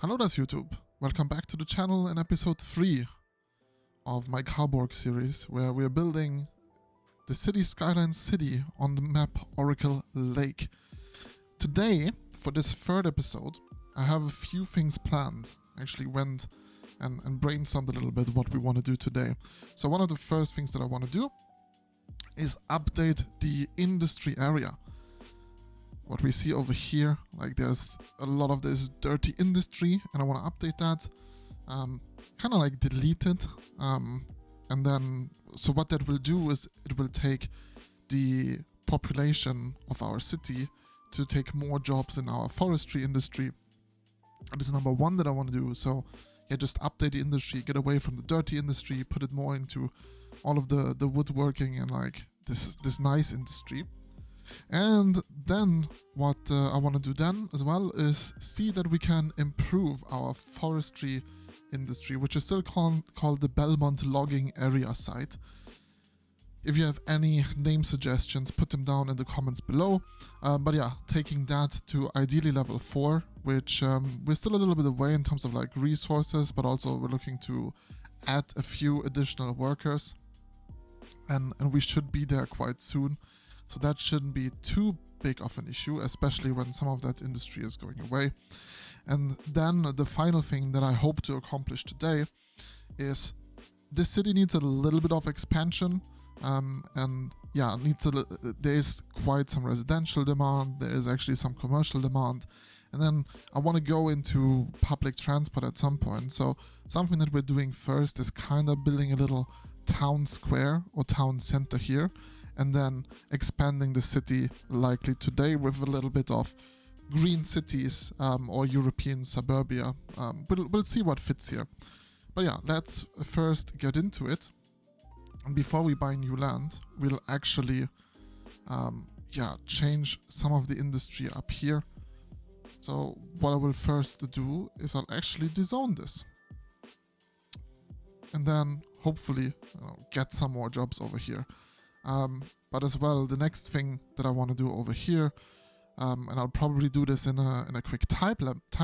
Hello there YouTube, welcome back to the channel in episode 3 of my Carborg series, where we are building the Cities Skylines city on the map Oracle Lake. Today, for this third episode, I have a few things planned. I actually went and brainstormed a little bit what we want to do today. So one of the first things that I want to do is update the industry area. What we see over here, like there's a lot of this dirty industry and I want to update that, kind of like delete it, and then, so what that will do is it will take the population of our city to take more jobs in our forestry industry. This is number one that I want to do. So yeah, just update the industry, get away from the dirty industry, put it more into all of the woodworking and like this nice industry. And then what I want to do then as well is see that we can improve our forestry industry, which is still called the Belmont Logging Area Site. If you have any name suggestions, put them down in the comments below. But yeah, taking that to ideally level 4, which we're still a little bit away in terms of like resources, but also we're looking to add a few additional workers. And we should be there quite soon. So that shouldn't be too big of an issue, especially when some of that industry is going away. And then the final thing that I hope to accomplish today is this city needs a little bit of expansion. And yeah, there's quite some residential demand. There is actually some commercial demand. And then I want to go into public transport at some point. So something that we're doing first is kind of building a little town square or town center here, and then expanding the city likely today with a little bit of green cities or European suburbia. We'll see what fits here. But yeah, let's first get into it. And before we buy new land, we'll actually change some of the industry up here. So what I will first do is I'll actually dezone this. And then hopefully get some more jobs over here. But as well, the next thing that I want to do over here, and I'll probably do this in a quick time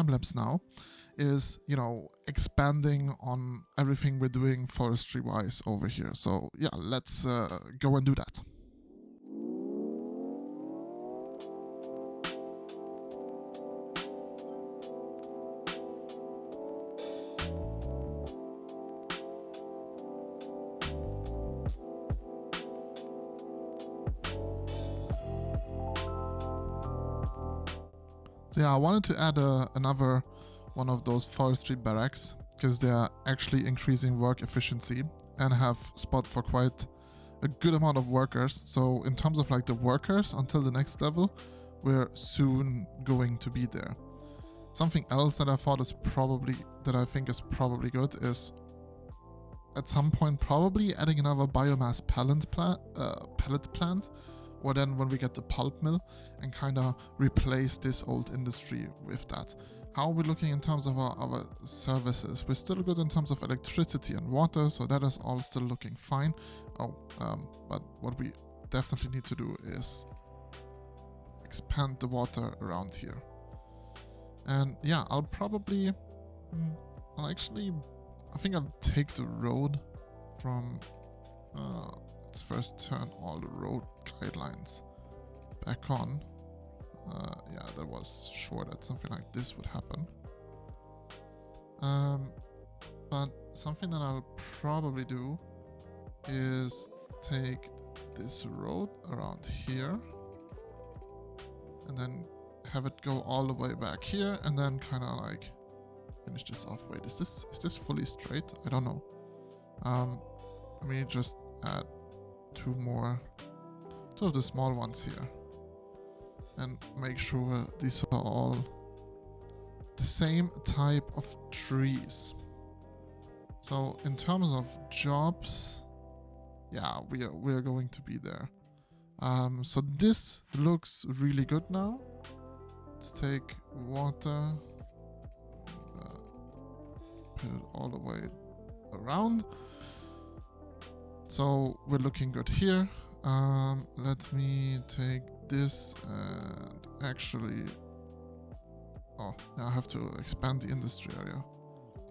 lapse now, is expanding on everything we're doing forestry wise over here. So yeah, let's go and do that. So yeah, I wanted to add another one of those forestry barracks because they are actually increasing work efficiency and have spot for quite a good amount of workers. So in terms of like the workers until the next level, we're soon going to be there. Something else that I think is probably good is at some point probably adding another biomass pellet plant. Or then when we get the pulp mill and kind of replace this old industry with that. How are we looking in terms of our services? We're still good in terms of electricity and water, so that is all still looking fine. But what we definitely need to do is expand the water around here. And yeah, I think I'll take the road from... let's first turn all the road guidelines back on. Yeah, that was sure that something like this would happen. But something that I'll probably do is take this road around here and then have it go all the way back here and then kind of like finish this off. Wait, is this fully straight? I don't know. Let me just add two of the small ones here and make sure these are all the same type of trees. So in terms of jobs, yeah, we are going to be there. So this looks really good now. Let's take water, put it all the way around. So we're looking good here. Let me take this and actually Oh, yeah, I have to expand the industry area.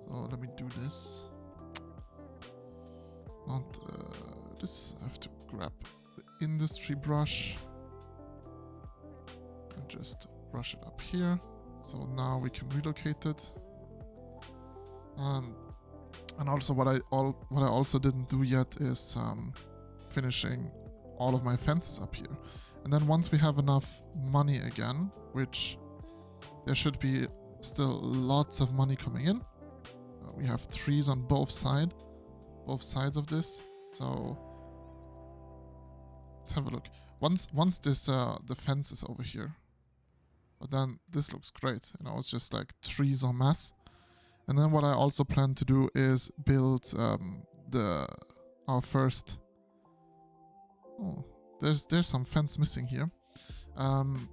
So let me do this. Not this. I have to grab the industry brush and just brush it up here. So now we can relocate it. And also what I also didn't do yet is finishing all of my fences up here. And then once we have enough money again, which there should be still lots of money coming in. We have trees on both sides of this. So let's have a look. Once this the fence is over here, but then this looks great. You know, it's just like trees en masse. And then what I also plan to do is build our first. Oh, there's some fence missing here.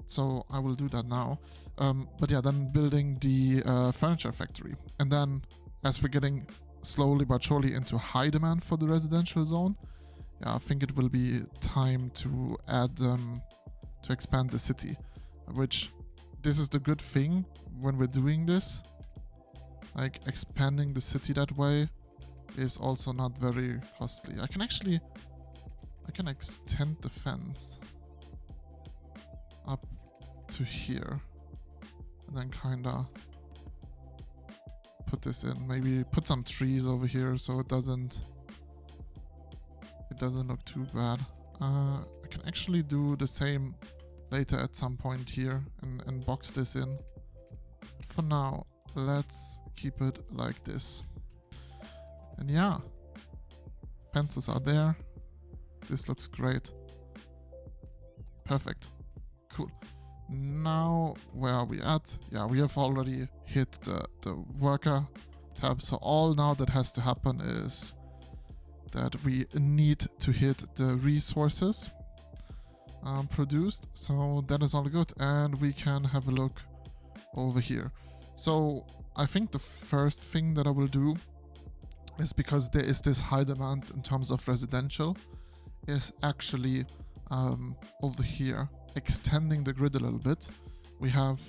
So I will do that now. But yeah, then building the furniture factory, and then as we're getting slowly but surely into high demand for the residential zone, yeah, I think it will be time to add to expand the city. Which this is the good thing when we're doing this. Like expanding the city that way is also not very costly. I can extend the fence up to here and then kinda put this in. Maybe put some trees over here so it doesn't look too bad. I can actually do the same later at some point here and box this in. But for now, let's keep it like this. And yeah, fences are there. This looks great. Perfect. Cool. Now, where are we at? Yeah, we have already hit the worker tab. So all now that has to happen is that we need to hit the resources produced. So that is all good. And we can have a look over here. So I think the first thing that I will do is, because there is this high demand in terms of residential, is actually over here, extending the grid a little bit. We have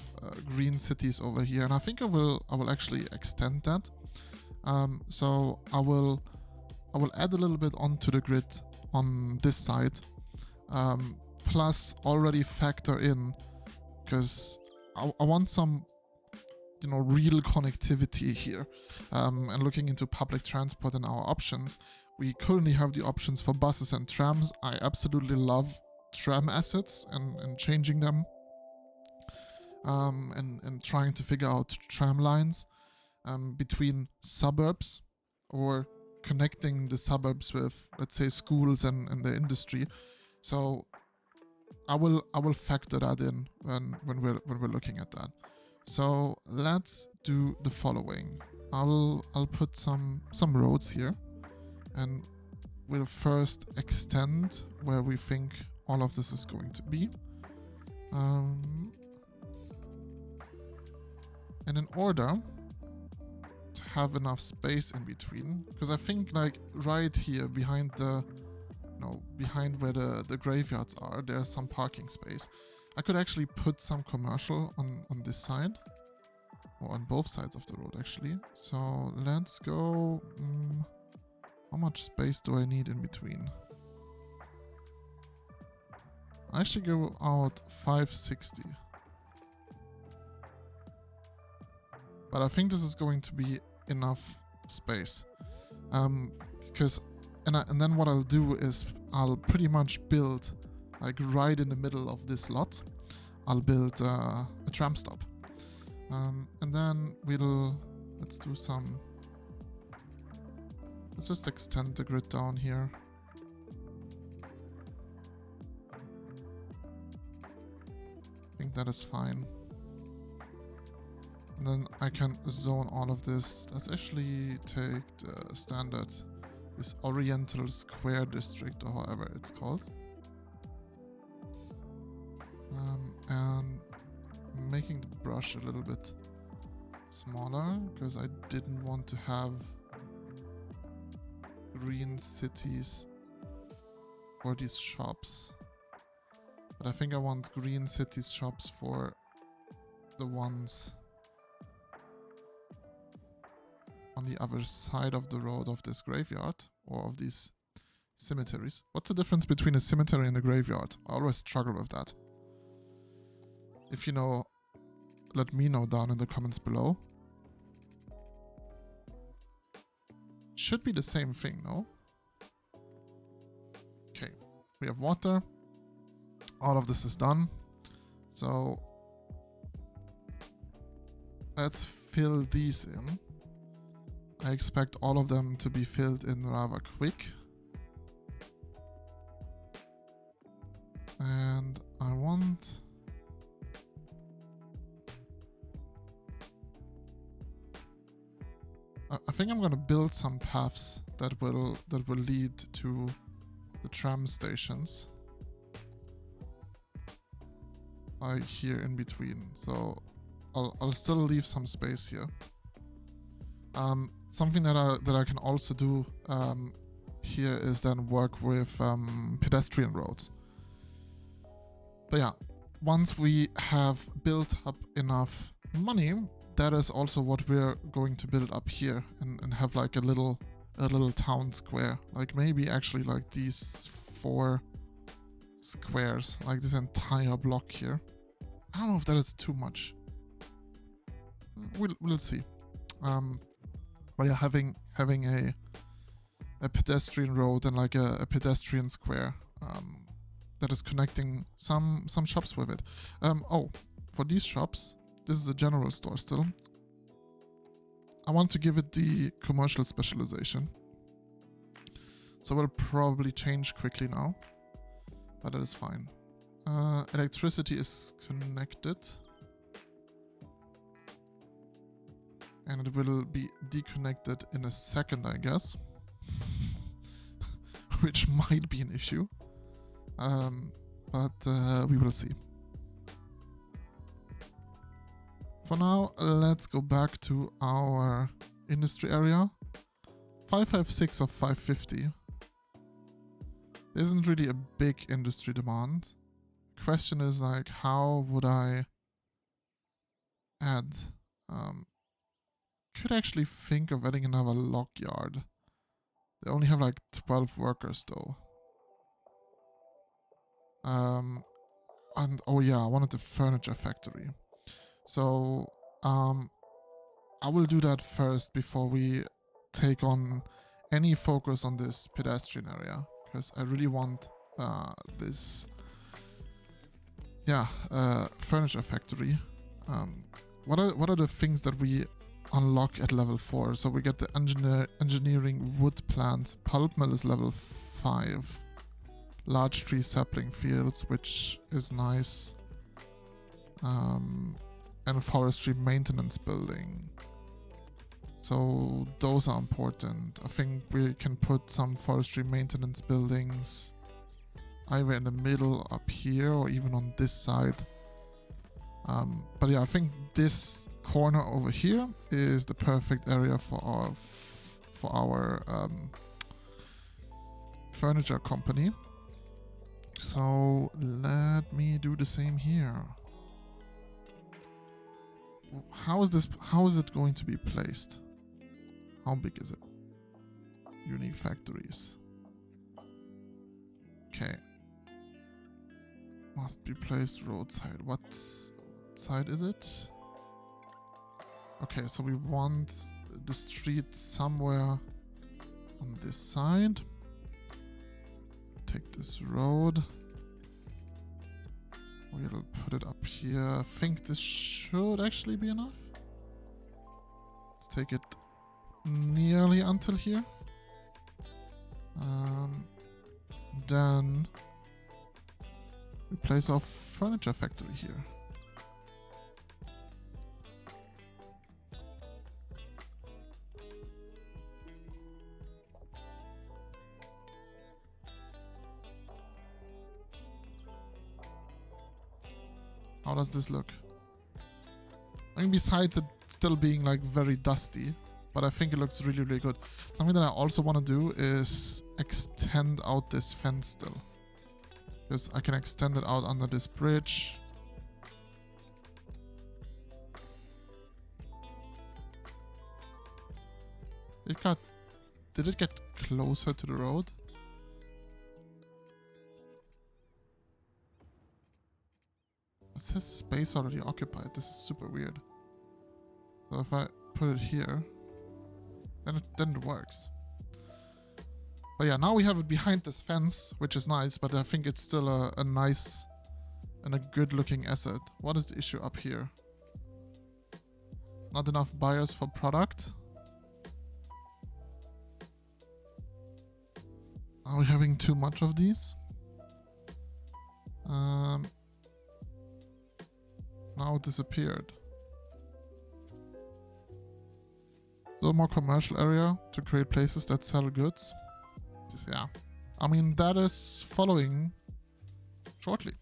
green cities over here, and I think I will actually extend that. So I will add a little bit onto the grid on this side, plus already factor in, because I want some, you know, real connectivity here. And looking into public transport and our options, we currently have the options for buses and trams. I absolutely love tram assets and changing them, and trying to figure out tram lines between suburbs, or connecting the suburbs with, let's say, schools and the industry. So I will factor that in when we're looking at that. So let's do the following. I'll put some roads here, and we'll first extend where we think all of this is going to be. And in order to have enough space in between, because I think like right here behind behind where the graveyards are, there's some parking space. I could actually put some commercial on this side, or on both sides of the road actually. So let's go. How much space do I need in between? I actually go out 560. But I think this is going to be enough space. Because and then what I'll do is I'll pretty much build, like right in the middle of this lot, I'll build a tram stop. And then let's just extend the grid down here. I think that is fine. And then I can zone all of this. Let's actually take the standard, this Oriental Square District, or however it's called. And making the brush a little bit smaller, because I didn't want to have green cities for these shops. But I think I want green cities shops for the ones on the other side of the road of this graveyard or of these cemeteries. What's the difference between a cemetery and a graveyard? I always struggle with that. If you know, let me know down in the comments below. Should be the same thing, no? Okay, we have water. All of this is done. So let's fill these in. I expect all of them to be filled in rather quick. And I want... I think I'm gonna build some paths that will lead to the tram stations. Like here in between. So I'll still leave some space here. Something that I can also do here is then work with pedestrian roads. But yeah, once we have built up enough money, that is also what we're going to build up here and have like a little town square. Like maybe actually like these 4 squares, like this entire block here. I don't know if that is too much. We'll see. But yeah, having a pedestrian road and like a pedestrian square that is connecting some shops with it. Oh, for these shops, this is a general store still. I want to give it the commercial specialization. So we'll probably change quickly now, but that is fine. Electricity is connected. And it will be deconnected in a second, I guess. Which might be an issue. But we will see. For now, let's go back to our industry area. 556 of 550. There isn't really a big industry demand. Question is like, how would I add... could actually think of adding another log yard. They only have like 12 workers though. And oh yeah, I wanted the furniture factory. So I will do that first before we take on any focus on this pedestrian area, because I really want this furniture factory. What are the things that we unlock at level 4? So we get the engineering wood plant. Pulp mill is level 5. Large tree sapling fields, which is nice. And forestry maintenance building. So those are important. I think we can put some forestry maintenance buildings either in the middle up here or even on this side. But yeah, I think this corner over here is the perfect area for our furniture company. So let me do the same here. How is it going to be placed? How big is it? Unique factories. Okay. Must be placed roadside. What side is it? Okay, so we want the street somewhere on this side. Take this road. We'll put it up here. I think this should actually be enough. Let's take it nearly until here. Then we place our furniture factory here. How does this look? I mean, besides it still being like very dusty, but I think it looks really, really good. Something that I also want to do is extend out this fence still. Because I can extend it out under this bridge. It got... Did it get closer to the road? It says space already occupied. This is super weird. So if I put it here, then it works. But yeah, now we have it behind this fence, which is nice, but I think it's still a nice and a good looking asset. What is the issue up here? Not enough buyers for product. Are we having too much of these? Now it disappeared. So more commercial area to create places that sell goods. Yeah. I mean, that is following shortly.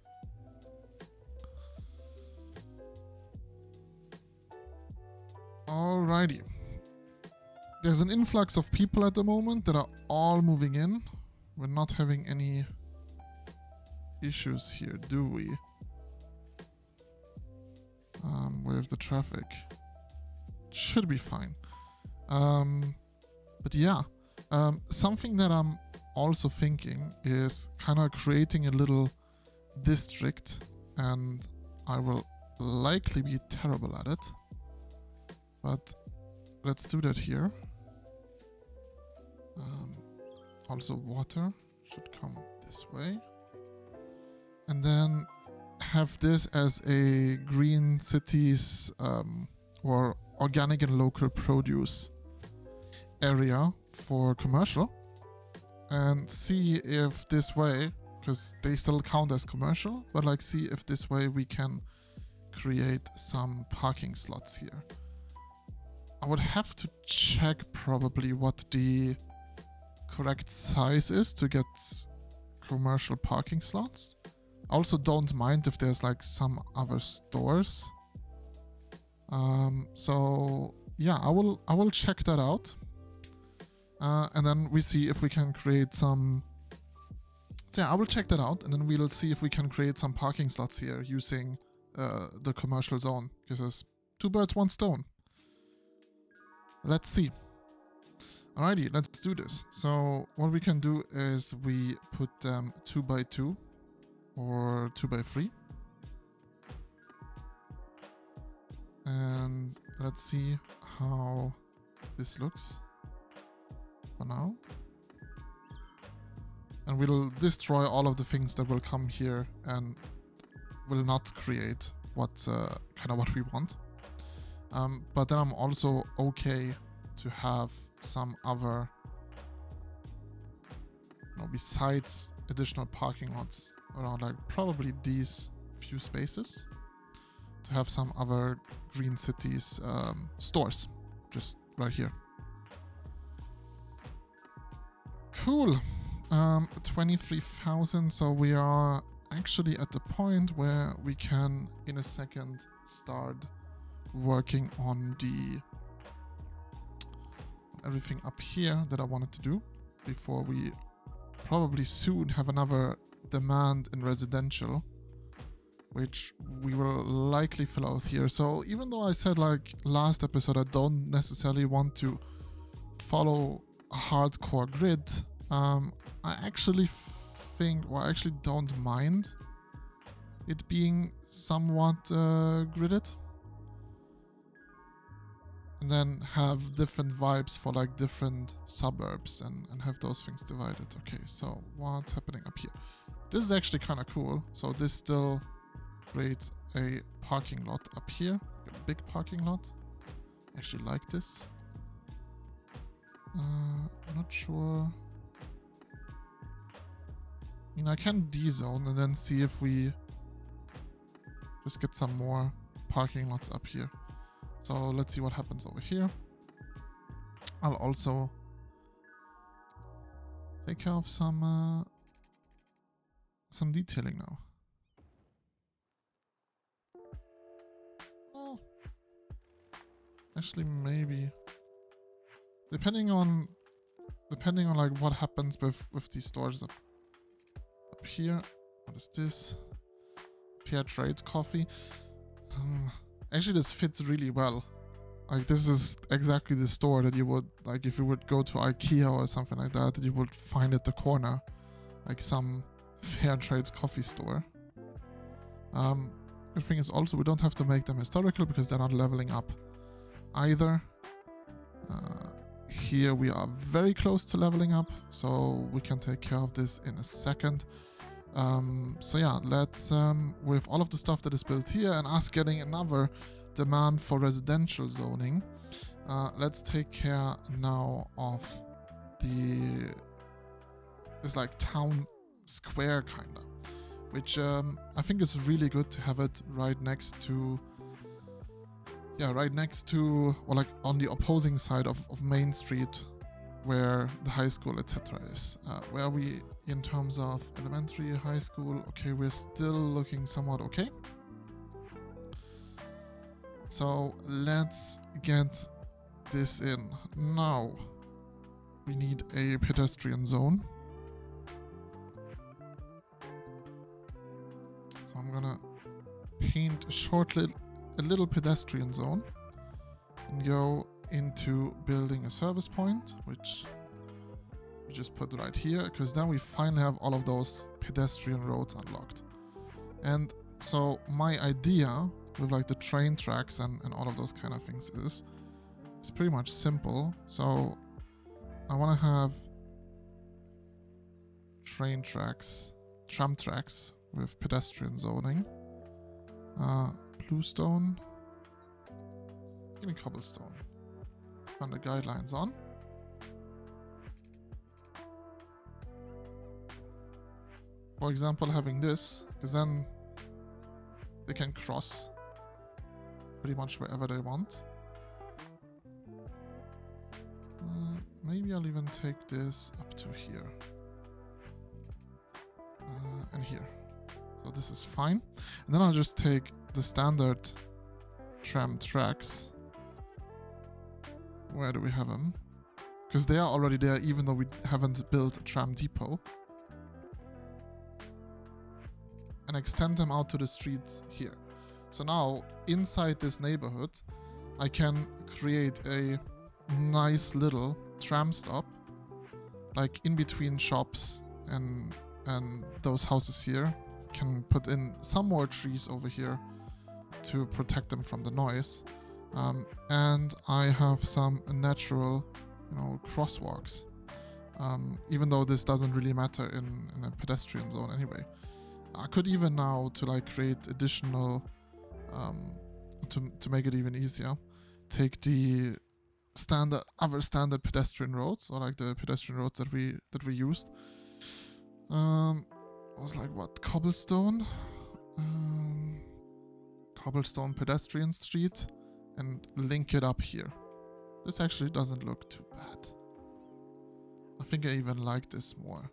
Alrighty. There's an influx of people at the moment that are all moving in. We're not having any issues here, do we? With the traffic. Should be fine. But yeah, something that I'm also thinking is kind of creating a little district, and I will likely be terrible at it. But let's do that here. Also water should come this way. And then have this as a green cities or organic and local produce area for commercial. And see if this way, because they still count as commercial, but like see if this way we can create some parking slots here. I would have to check probably what the correct size is to get commercial parking slots. I also don't mind if there's like some other stores. So yeah, I will check that out. And then we see if we can create some... So yeah, I will check that out, and then we'll see if we can create some parking slots here using the commercial zone. Because there's two birds, one stone. Let's see. Alrighty, let's do this. So what we can do is we put them 2x2 or 2x3. And let's see how this looks for now. And we'll destroy all of the things that will come here and will not create what kind of what we want. But then I'm also okay to have some other, besides additional parking lots around, like probably these few spaces, to have some other green cities stores just right here. Cool. 23,000. So we are actually at the point where we can in a second start working on the everything up here that I wanted to do before we probably soon have another demand in residential, which we will likely fill out here. So even though I said like last episode I don't necessarily want to follow a hardcore grid, I actually think, or I actually don't mind it being somewhat gridded. And then have different vibes for like different suburbs and have those things divided. Okay, so what's happening up here? This is actually kind of cool. So this still creates a parking lot up here, a big parking lot. I actually like this. I'm not sure. I mean, I can D-zone and then see if we just get some more parking lots up here. So let's see what happens over here. I'll also take care of some detailing now. Oh, actually, maybe depending on like what happens with these stores up here. What is this? Fair trade coffee. Actually, this fits really well. Like, this is exactly the store that you would, like, if you would go to IKEA or something like that, you would find at the corner, like some fair trade coffee store. Good thing is also we don't have to make them historical because they're not leveling up either. Here we are very close to leveling up, so we can take care of this in a second. So yeah, let's, with all of the stuff that is built here and us getting another demand for residential zoning, let's take care now of this like town square kinda, which I think is really good to have it right next to, or like on the opposing side of Main Street, where the high school etc. is. Where are we in terms of elementary, high school? Okay, we're still looking somewhat okay. So let's get this in. Now we need a pedestrian zone. So I'm gonna paint a little pedestrian zone and go into building a service point, which we just put right here, because then we finally have all of those pedestrian roads unlocked. And so my idea with like the train tracks and all of those kind of things is pretty much simple. So I want to have tram tracks with pedestrian zoning. Bluestone, even cobblestone. Run the guidelines on. For example, having this, because then they can cross pretty much wherever they want. Maybe I'll even take this up to here. And here. So this is fine. And then I'll just take the standard tram tracks. Where do we have them? Because they are already there, even though we haven't built a tram depot. And extend them out to the streets here. So now, inside this neighborhood, I can create a nice little tram stop, like in between shops and those houses here. Can put in some more trees over here to protect them from the noise. And I have some natural, crosswalks. Even though this doesn't really matter in a pedestrian zone anyway. I could even now, to like create additional, to make it even easier, take the other standard pedestrian roads, or like the pedestrian roads that we used. Was like what, cobblestone pedestrian street, and link it up here. This actually doesn't look too bad. I think I even like this more.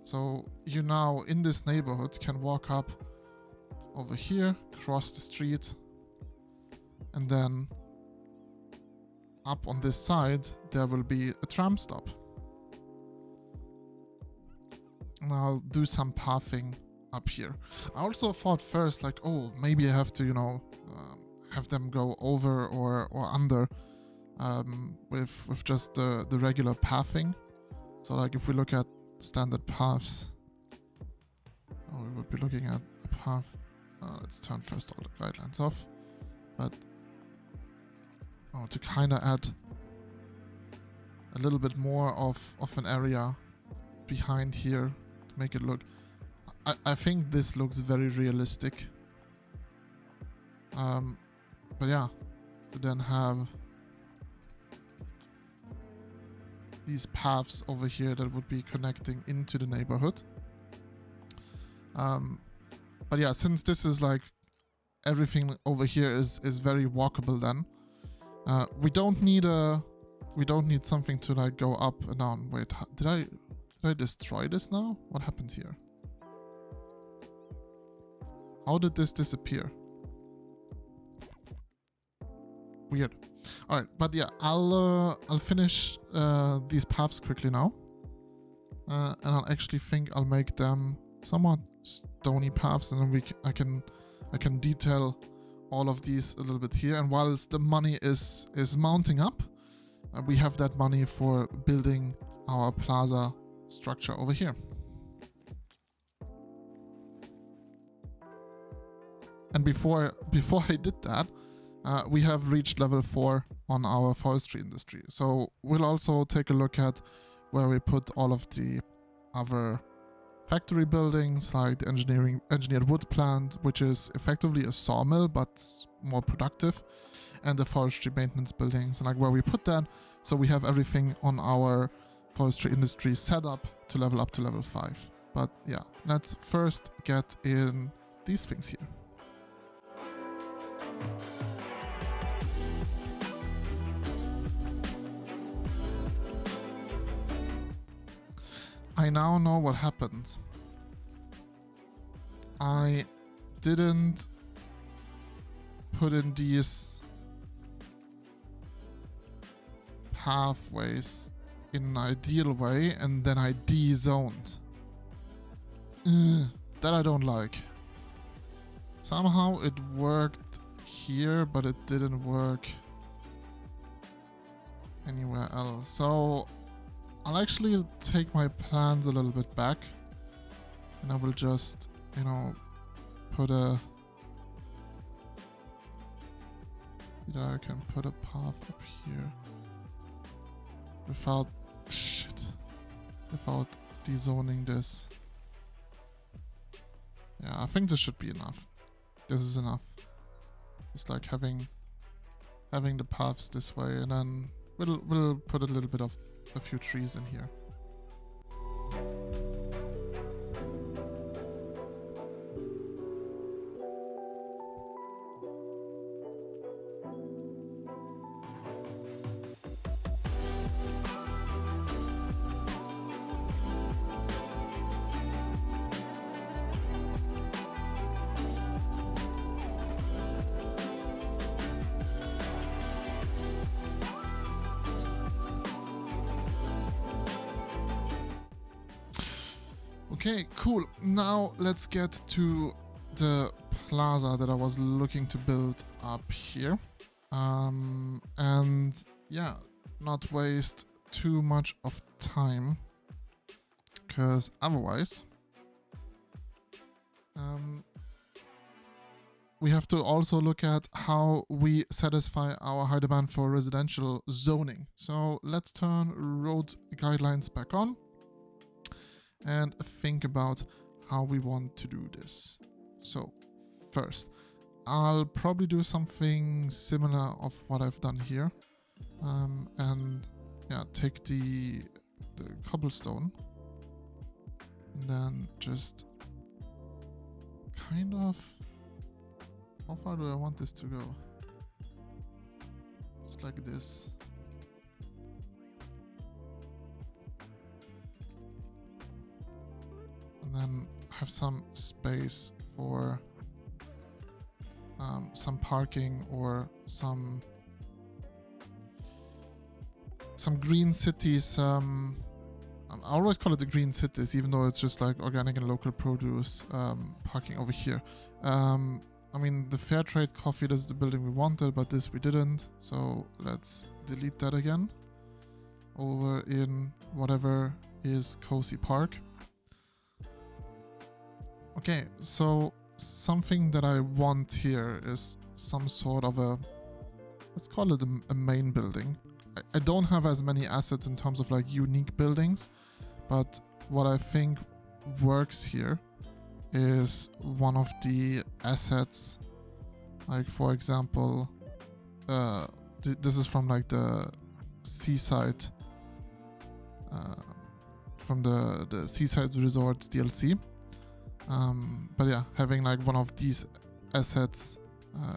So you now in this neighborhood can walk up over here, cross the street, and then up on this side there will be a tram stop. And I'll do some pathing up here. I also thought first, like, oh, maybe I have to, have them go over or under with just the regular pathing. So, like, if we look at standard paths, we would be looking at a path. Let's turn first all the guidelines off. But to kind of add a little bit more of an area behind here. Make it look, I think this looks very realistic. But yeah, to then have these paths over here that would be connecting into the neighborhood. But yeah, since this is like everything over here is very walkable, then we don't need something to like go up and down. Wait, did I destroy this now? What happened here? How did this disappear? Weird. Alright, but yeah, I'll finish these paths quickly now. And I'll actually think I'll make them somewhat stony paths, and then I can detail all of these a little bit here. And whilst the money is mounting up, we have that money for building our plaza structure over here. And before I did that, we have reached level 4 on our forestry industry. So we'll also take a look at where we put all of the other factory buildings, like the engineered wood plant, which is effectively a sawmill but more productive, and the forestry maintenance buildings, and like where we put that, so we have everything on our forestry industry set up to level up to level 5. But yeah, let's first get in these things here. I now know what happened. I didn't put in these pathways in an ideal way, and then I de-zoned. That I don't like. Somehow it worked here, but it didn't work anywhere else. So I'll actually take my plans a little bit back, and I will just, you know, put a... Either I can put a path up here without... Shit. Without dezoning this. Yeah, I think this should be enough. This is enough. Just like having the paths this way, and then we'll put a little bit of a few trees in here. Okay, cool. Now let's get to the plaza that I was looking to build up here. And yeah, not waste too much of time, because otherwise we have to also look at how we satisfy our high demand for residential zoning. So let's turn road guidelines back on and think about how we want to do this. So first, I'll probably do something similar of what I've done here, and yeah, take the cobblestone and then just kind of, how far do I want this to go? Just like this. And then have some space for some parking or some green cities. I always call it the green cities, even though it's just like organic and local produce parking over here. I mean, the fair trade coffee, this is the building we wanted, but this we didn't. So let's delete that again. Over in whatever is Cozy Park. Okay, so something that I want here is some sort of a, let's call it a main building. I don't have as many assets in terms of like unique buildings, but what I think works here is one of the assets, like for example, this is from like the seaside, from the Seaside Resorts DLC. But yeah, having like one of these assets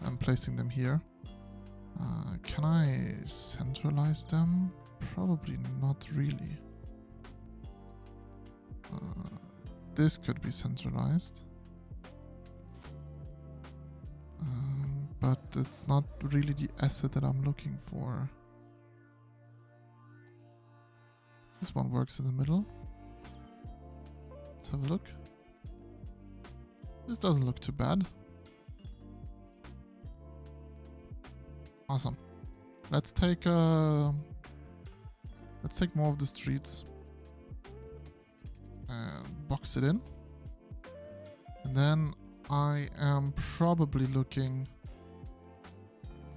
and placing them here. Can I centralize them? Probably not really. This could be centralized. But it's not really the asset that I'm looking for. This one works in the middle. Let's have a look. This doesn't look too bad. Awesome. Let's take more of the streets and box it in. And then I am probably looking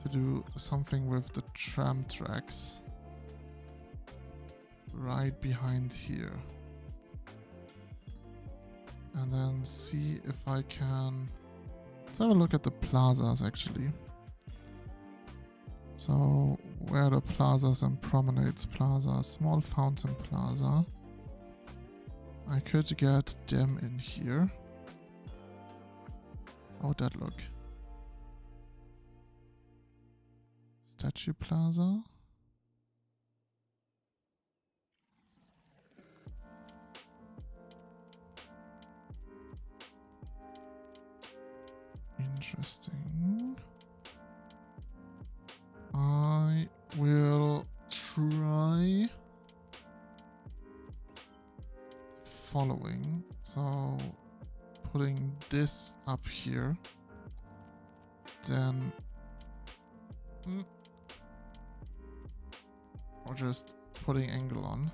to do something with the tram tracks right behind here. And then see if I can... Let's have a look at the plazas actually. So where are the plazas and promenades plaza? Small fountain plaza. I could get them in here. How would that look? Statue plaza. Interesting. I will try following. So putting this up here, then or just putting angle on.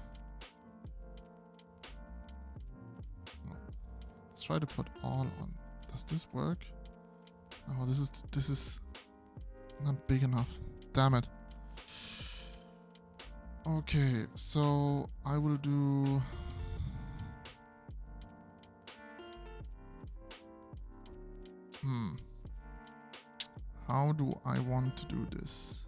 No. Let's try to put all on. Does this work? Oh, this is not big enough. Damn it. Okay, so I will do... How do I want to do this?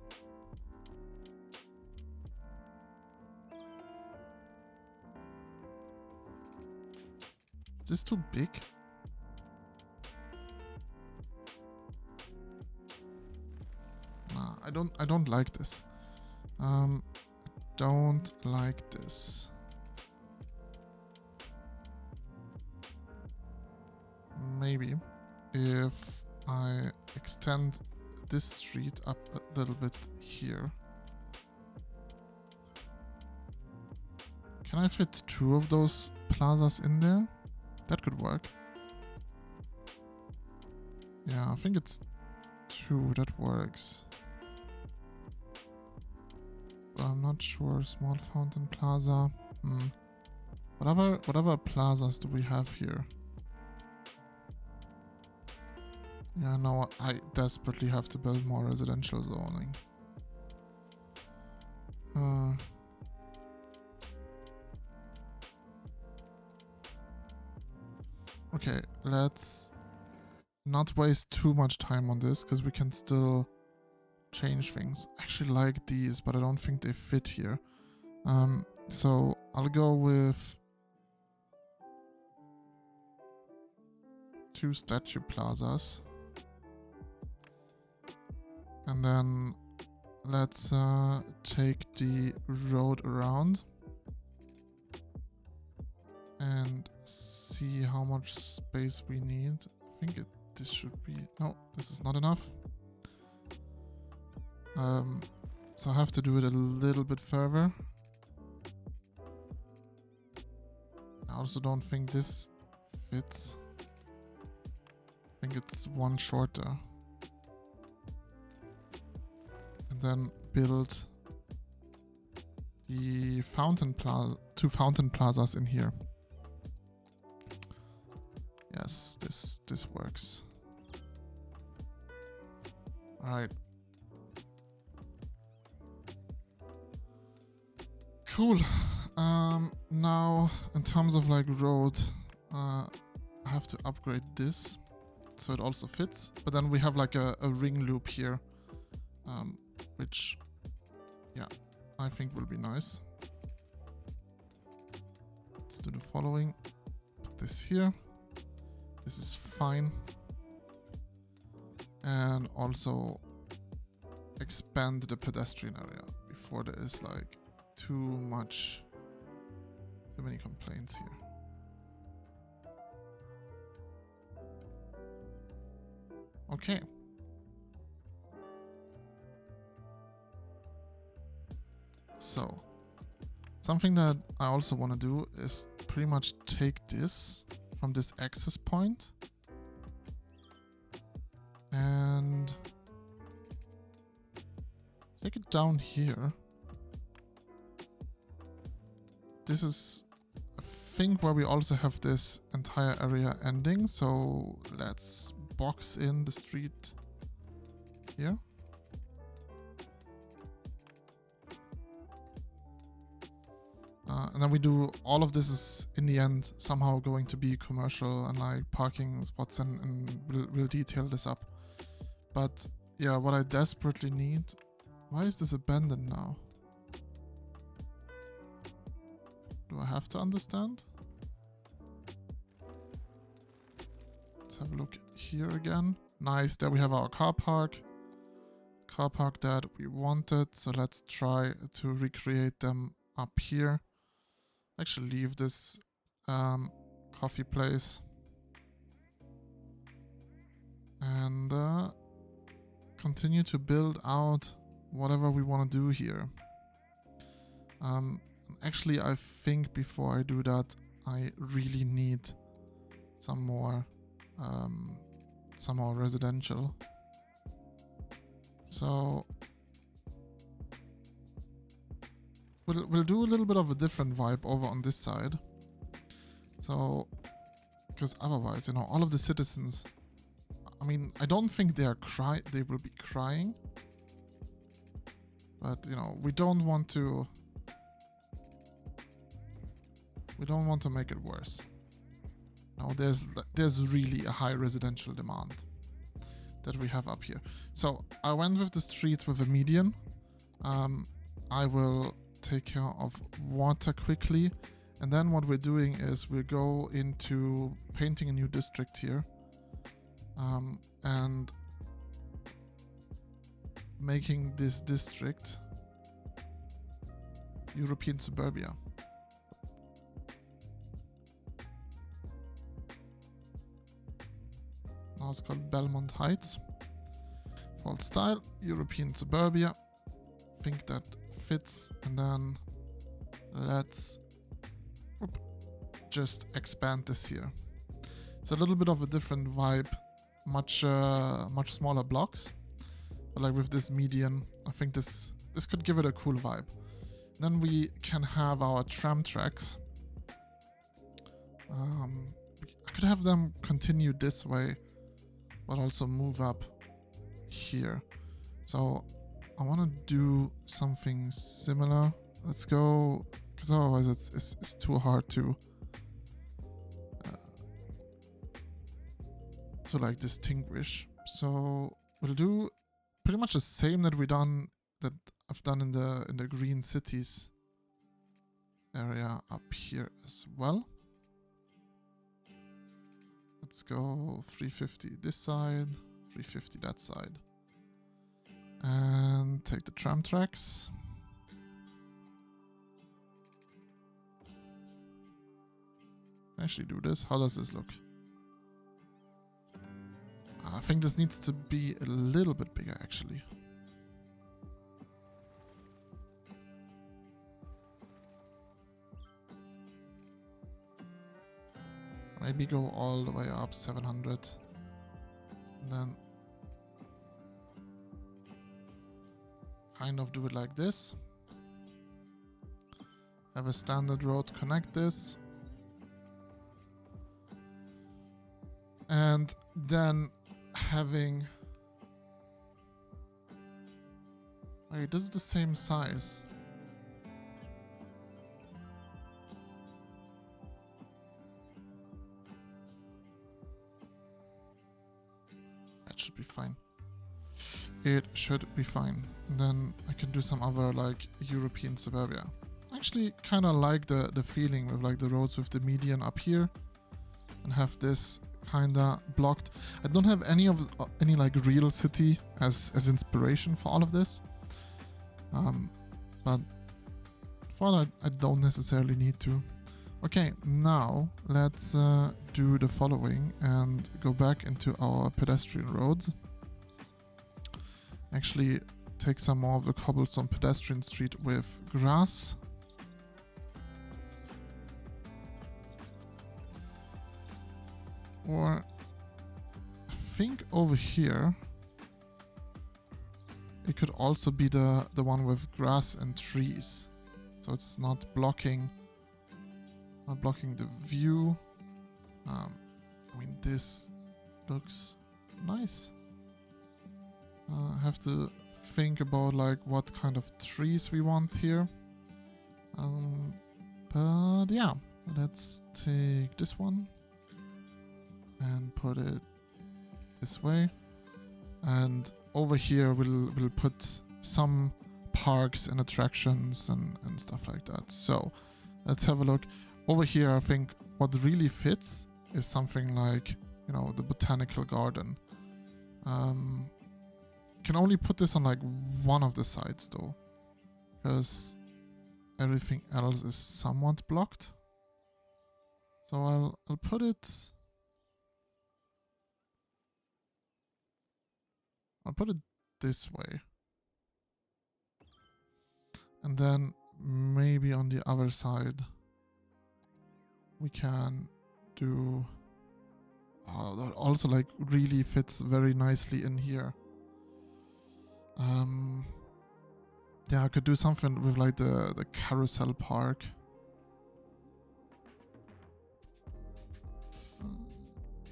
Is this too big? Nah, I don't like this. Don't like this. Maybe if I extend this street up a little bit here. Can I fit 2 of those plazas in there? That could work. Yeah, I think it's 2 that works. But I'm not sure. Small fountain plaza. Whatever plazas do we have here? Yeah, no, I desperately have to build more residential zoning. Okay, let's not waste too much time on this, because we can still change things. I actually like these, but I don't think they fit here. So I'll go with 2 statue plazas. And then let's take the road around and see how much space we need. I think this should be... No, this is not enough. So I have to do it a little bit further. I also don't think this fits. I think it's 1 shorter. And then build the fountain plaza, 2 fountain plazas in here. Yes, this works. All right. Cool. Now in terms of like road, I have to upgrade this so it also fits. But then we have like a ring loop here. Which, yeah, I think will be nice. Let's do the following. Put this here. This is fine. And also expand the pedestrian area before there is like too many complaints here. Okay. So, something that I also want to do is pretty much take this from this access point and take it down here. This is, I think, where we also have this entire area ending. So let's box in the street here. And then we do all of this is in the end somehow going to be commercial and like parking spots, and we'll detail this up. But yeah, what I desperately need. Why is this abandoned now? Do I have to understand? Let's have a look here again. Nice, there we have our car park. Car park that we wanted. So let's try to recreate them up here. Actually leave this coffee place. And continue to build out whatever we want to do here. Actually, I think before I do that, I really need some more residential. So we'll do a little bit of a different vibe over on this side. So, because otherwise, you know, all of the citizens, I mean, I don't think they will be crying. But, you know, we don't want to make it worse. Now, there's really a high residential demand that we have up here. So I went with the streets with a median. I will take care of water quickly. And then what we're doing is we'll go into painting a new district here. And making this district European suburbia. Now it's called Belmont Heights. Default style, European suburbia. Think that fits, and then let's just expand this here. It's a little bit of a different vibe, much smaller blocks, but like with this median, I think this could give it a cool vibe. Then we can have our tram tracks. I could have them continue this way, but also move up here. So I want to do something similar. Let's go, because otherwise it's too hard to like distinguish. So we'll do pretty much the same that I've done in the green cities area up here as well. Let's go 350 this side, 350 that side. And take the tram tracks. Actually do this. How does this look? I think this needs to be a little bit bigger actually. Maybe go all the way up 700. And then kind of do it like this. Have a standard road connect this. And then having... Wait, this is the same size. That should be fine. It should be fine. And then I can do some other like European suburbia. I actually kind of like the feeling with like the roads with the median up here. And have this kinda blocked. I don't have any like real city as inspiration for all of this, but for that I don't necessarily need to. Okay, now let's do the following and go back into our pedestrian roads. Actually take some more of the cobblestone pedestrian street with grass. Or I think over here, it could also be the one with grass and trees, so it's not blocking the view. I mean, this looks nice. I have to think about like what kind of trees we want here. But yeah, let's take this one and put it this way. And over here we'll put some parks and attractions and stuff like that. So let's have a look. Over here, I think what really fits is something like, you know, the botanical garden. Can only put this on like one of the sides though, because everything else is somewhat blocked. So I'll put it. I'll put it this way. And then maybe on the other side we can do... Oh, that also like really fits very nicely in here. Yeah, I could do something with like the carousel park.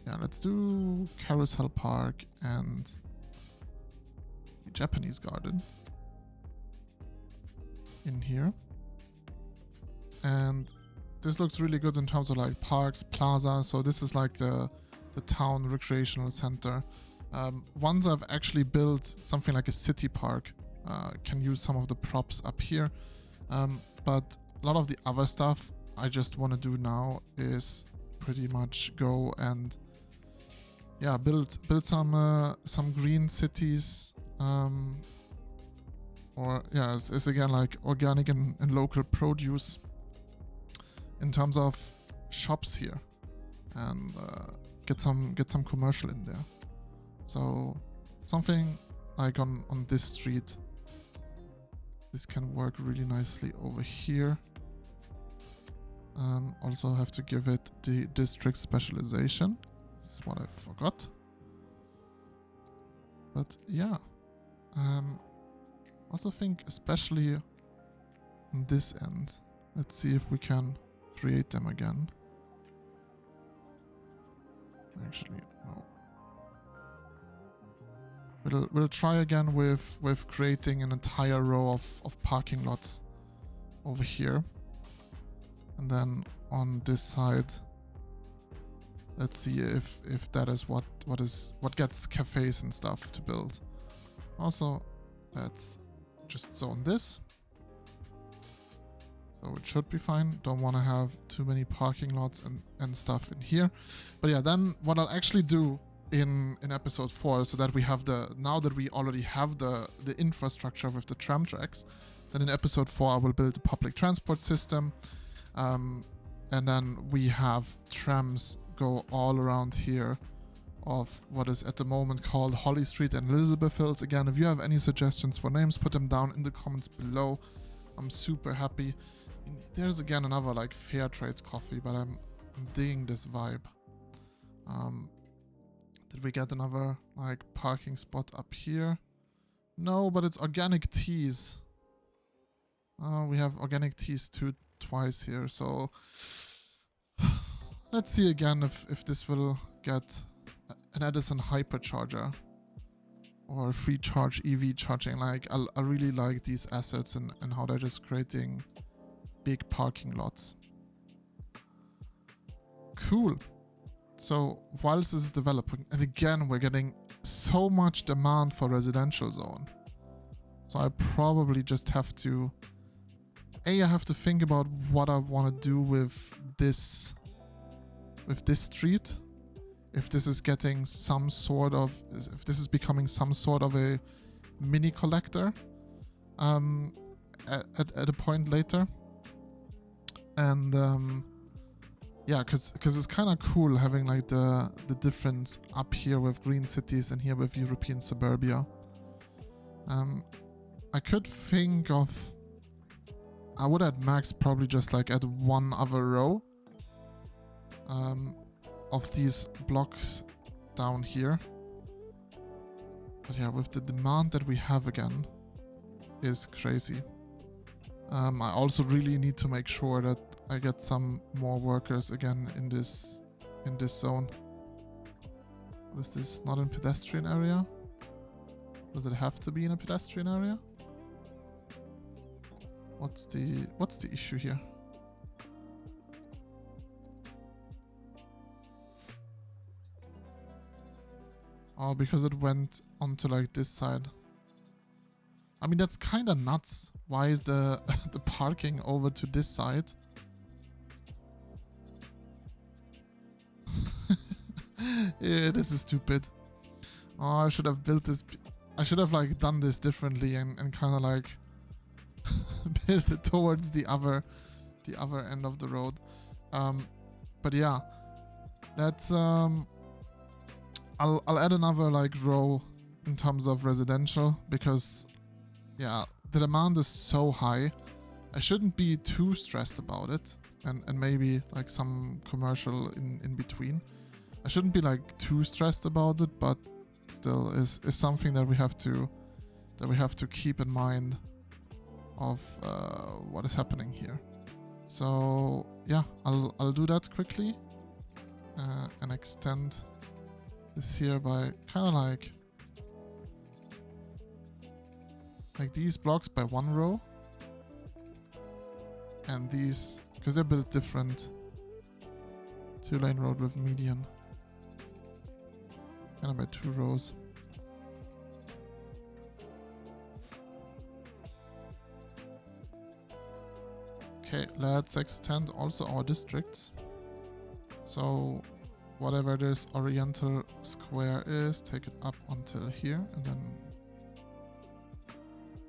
Yeah, let's do carousel park and the Japanese garden in here. And this looks really good in terms of like parks, plaza. So this is like the town recreational center. Once I've actually built something like a city park, can use some of the props up here. But a lot of the other stuff I just want to do now is pretty much go and yeah, build some green cities, or yeah, it's again like organic and local produce in terms of shops here, and get some commercial in there. So something like on this street, this can work really nicely over here. Also have to give it the district specialization. This is what I forgot. But yeah, also think especially on this end. Let's see if we can create them again. Actually, no. We'll try again with creating an entire row of parking lots over here. And then on this side, let's see if that is what gets cafes and stuff to build. Also, let's just zone this. So it should be fine. Don't want to have too many parking lots and stuff in here. But yeah, then what I'll actually do in episode 4, so that we have now that we already have the infrastructure with the tram tracks, then in episode 4 I will build a public transport system. And then we have trams go all around here of what is at the moment called Holly Street and Elizabeth Hills. Again, if you have any suggestions for names, put them down in the comments below. I'm super happy. There's again another like fair trades coffee, but I'm digging this vibe. Did we get another like parking spot up here? No, but it's organic teas. We have organic teas twice here, so let's see again if this will get an Edison hypercharger or free charge EV charging. Like I really like these assets and how they're just creating big parking lots. Cool. So whilst this is developing, and again we're getting so much demand for residential zone, so I probably just have to I have to think about what I want to do with this street. If this is getting some sort of, if this is becoming some sort of a mini collector at a point later. And yeah, because it's kind of cool having like the difference up here with green cities and here with European suburbia. I could think of, I would at max probably just like add one other row of these blocks down here. But yeah, with the demand that we have again is crazy. I also really need to make sure that I get some more workers again in this zone. What is this? Not in pedestrian area? Does it have to be in a pedestrian area? What's the issue here? Oh, because it went onto like this side. I mean, that's kind of nuts. Why is the the parking over to this side? Yeah, this is stupid. Oh, I should have built this. I should have like done this differently and kind of like built it towards the other end of the road. But yeah, that's I'll add another like row in terms of residential, because yeah, the demand is so high. I shouldn't be too stressed about it, and maybe like some commercial in between. I shouldn't be like too stressed about it, but still is something that we have to keep in mind of what is happening here. So yeah, I'll do that quickly and extend this here by kind of like these blocks by one row, and these, because they're built different, 2-lane road with median, kind of by 2 rows. Okay, let's extend also our districts. So whatever this oriental square is, take it up until here and then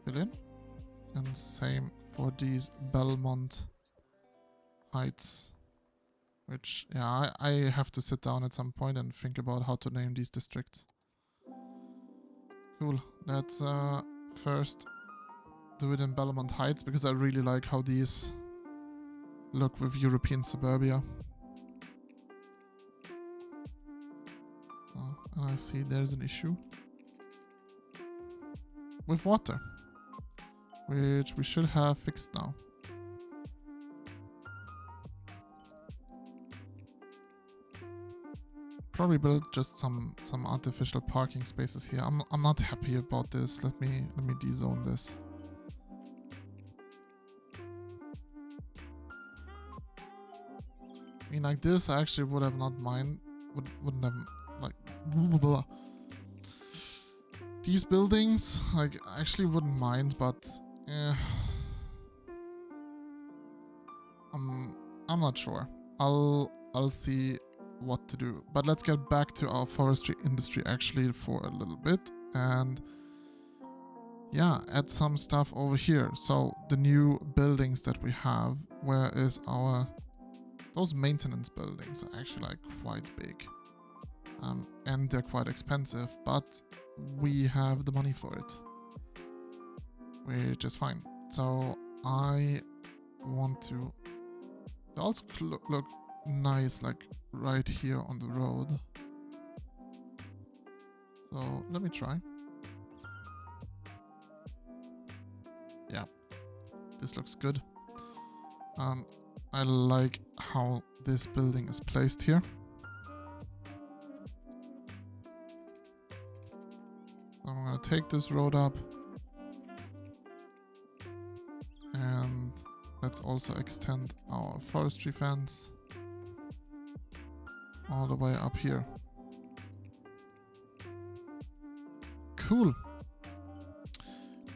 fill in. And same for these Belmont Heights, which, yeah, I have to sit down at some point and think about how to name these districts. Cool. Let's first do it in Belmont Heights, because I really like how these look with European suburbia. Oh, and I see there's an issue with water, which we should have fixed now. Probably build just some artificial parking spaces here. I'm not happy about this. Let me dezone this. I mean, like this, I actually would have not wouldn't have like blah, blah, blah. These buildings, like, I actually wouldn't mind, but I'm not sure. I'll see what to do. But let's get back to our forestry industry actually for a little bit, and yeah, add some stuff over here. So the new buildings that we have, where is those maintenance buildings are actually like quite big, and they're quite expensive, but we have the money for it, which is fine. So I want to also look nice, like right here on the road. So let me try. Yeah, this looks good. I like how this building is placed here. So I'm gonna take this road up, and let's also extend our forestry fence all the way up here. Cool.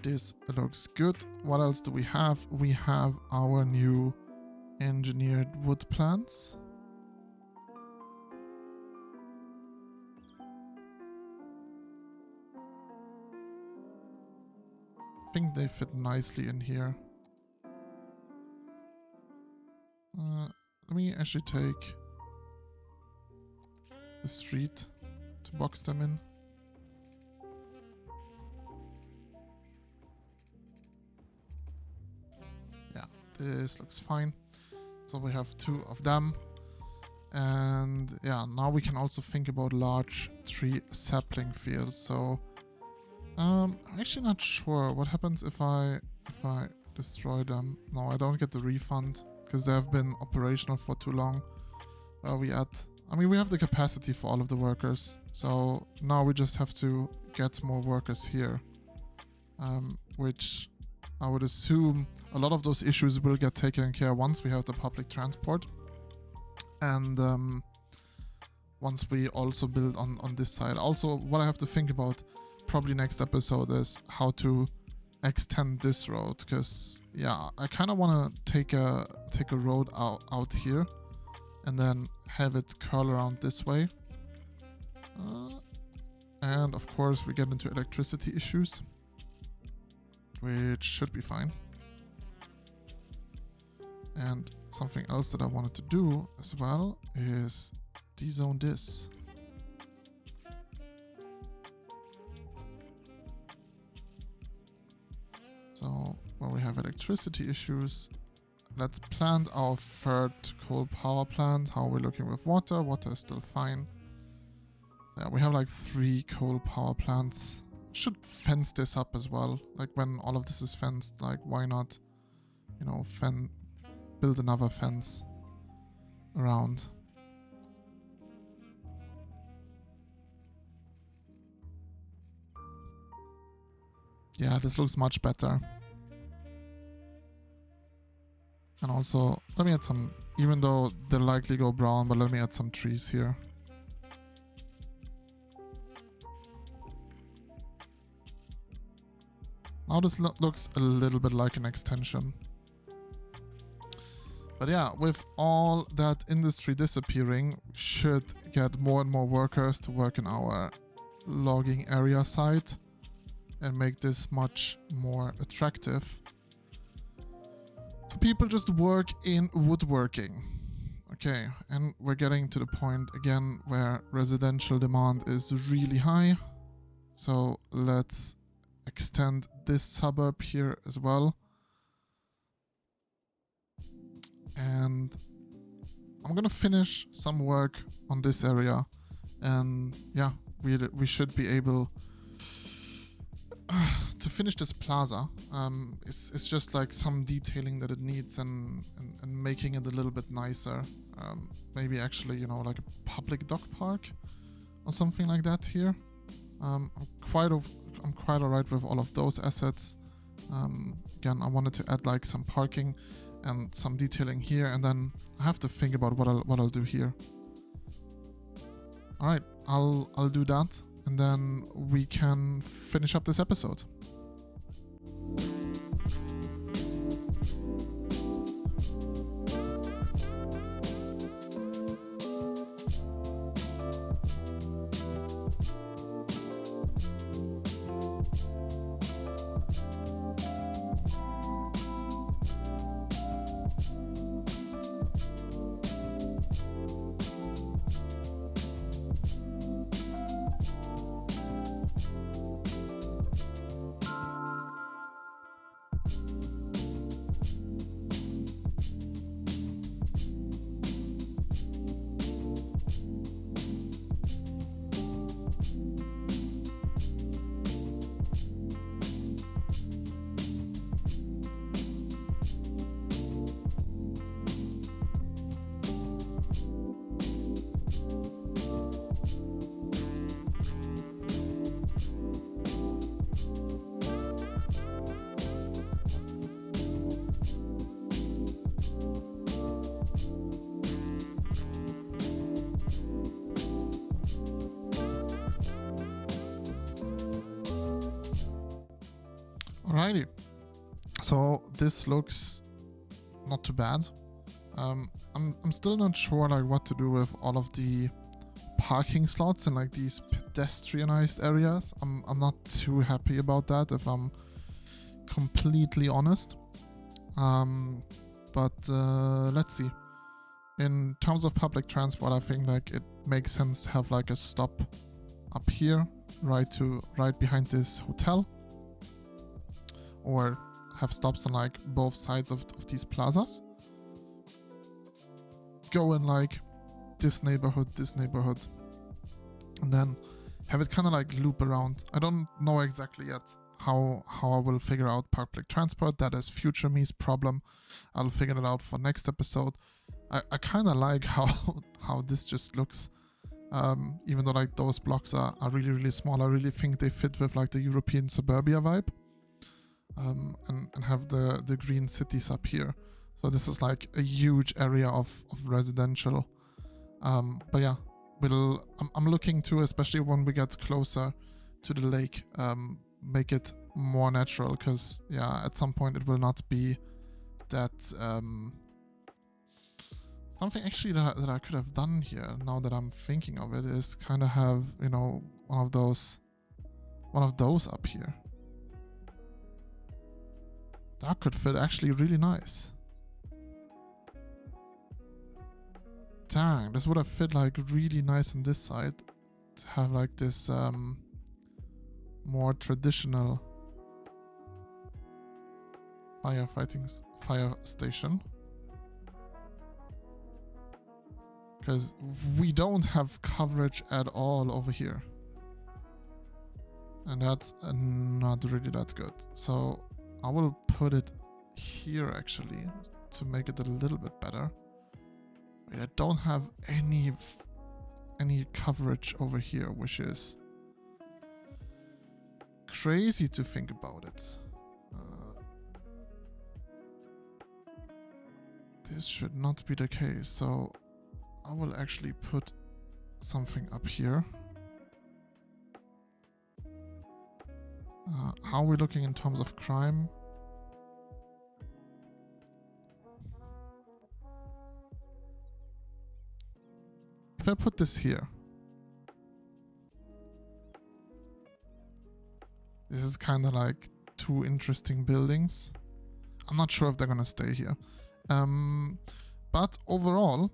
This looks good. What else do we have? We have our new engineered wood plants. I think they fit nicely in here. Let me actually take the street to box them in. Yeah, this looks fine. So we have 2 of them. And yeah, now we can also think about large tree sapling fields. So I'm actually not sure what happens if I destroy them. No, I don't get the refund because they have been operational for too long. Where are we at? I mean, we have the capacity for all of the workers, so now we just have to get more workers here, which I would assume a lot of those issues will get taken care once we have the public transport, and once we also build on this side. Also, what I have to think about probably next episode is how to extend this road, because yeah, I kind of want to take a road out here and then have it curl around this way. And of course we get into electricity issues, which should be fine. And something else that I wanted to do as well is dezone this. So when we have electricity issues, let's plant our third coal power plant. How are we looking with water? Water is still fine. So yeah, we have like 3 coal power plants. Should fence this up as well. Like when all of this is fenced, like why not, you know, build another fence around. Yeah, this looks much better. And also, let me add some, even though they'll likely go brown, but let me add some trees here. Now this looks a little bit like an extension. But yeah, with all that industry disappearing, we should get more and more workers to work in our logging area site and make this much more attractive. So people just work in woodworking. Okay, and we're getting to the point again where residential demand is really high. So let's extend this suburb here as well. And I'm gonna finish some work on this area, and yeah, we should be able to finish this plaza. It's just like some detailing that it needs and making it a little bit nicer. Maybe actually, you know, like a public dog park or something like that here. I'm quite alright with all of those assets. Again, I wanted to add like some parking and some detailing here, and then I have to think about what I'll do here. All right, I'll do that, and then we can finish up this episode. Alrighty, so this looks not too bad. I'm still not sure like what to do with all of the parking slots and like these pedestrianized areas. I'm not too happy about that, if I'm completely honest. But let's see. In terms of public transport, I think like it makes sense to have like a stop up here, right behind this hotel. Or have stops on like both sides of these plazas. Go in like this neighborhood, and then have it kind of like loop around. I don't know exactly yet how I will figure out public transport. That is future me's problem. I'll figure it out for next episode. I kind of like how this just looks. Even though like those blocks are really, really small, I really think they fit with like the European suburbia vibe. And have the green cities up here. So this is like a huge area of residential. But yeah, I'm looking to, especially when we get closer to the lake, make it more natural, because yeah, at some point it will not be that something actually that I could have done here, now that I'm thinking of it, is kind of have, you know, one of those up here. That could fit actually really nice. Dang, this would have fit like really nice on this side, to have like this more traditional fire station. Because we don't have coverage at all over here. And that's not really that good. So I will put it here actually, to make it a little bit better. I don't have any coverage over here, which is crazy to think about it. This should not be the case, so I will actually put something up here. How are we looking in terms of crime? If I put this here, this is kind of like two interesting buildings. I'm not sure if they're gonna stay here. But overall,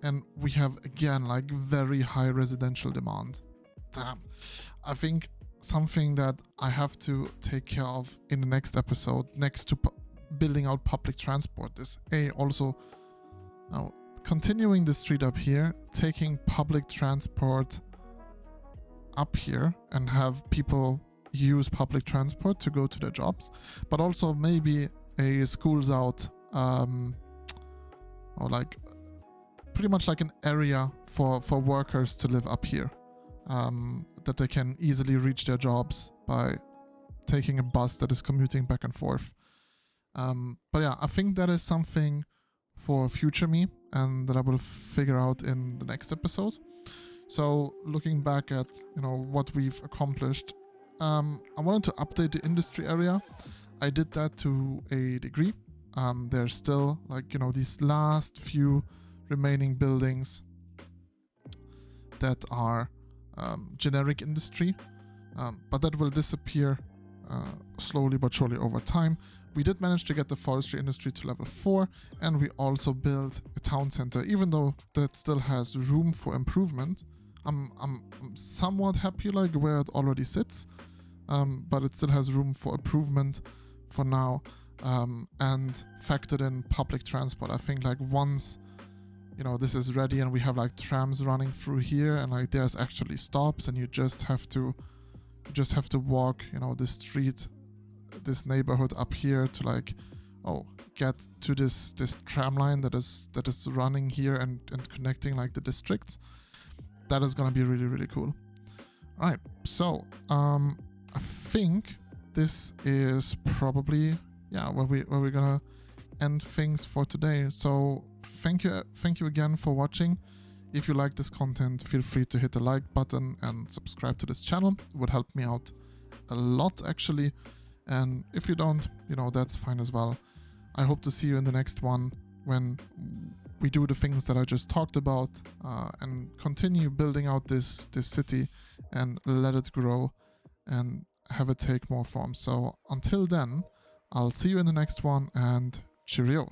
and we have again like very high residential demand. Damn. I think something that I have to take care of in the next episode, next to building out public transport, is also now continuing the street up here, taking public transport up here and have people use public transport to go to their jobs, but also maybe a schools out, or like pretty much like an area for workers to live up here, that they can easily reach their jobs by taking a bus that is commuting back and forth. But yeah, I think that is something for future me, and that I will figure out in the next episode. So looking back at, you know, what we've accomplished, I wanted to update the industry area. I did that to a degree. There's still like, you know, these last few remaining buildings that are generic industry, but that will disappear slowly but surely over time. We did manage to get the forestry industry to level 4, and we also built a town center, even though that still has room for improvement. I'm somewhat happy like where it already sits, but it still has room for improvement for now, and factored in public transport. I think like once, you know, this is ready and we have like trams running through here, and like there's actually stops, and you just have to walk, you know, the street, this neighborhood up here to like, get to this tram line that is running here and connecting like the districts. That is gonna be really, really cool. All right, so I think this is probably where we're gonna end things for today. So thank you again for watching. If you like this content, feel free to hit the like button and subscribe to this channel. It would help me out a lot actually. And if you don't, you know, that's fine as well. I hope to see you in the next one, when we do the things that I just talked about, and continue building out this city and let it grow and have it take more form. So until then, I'll see you in the next one, and cheerio.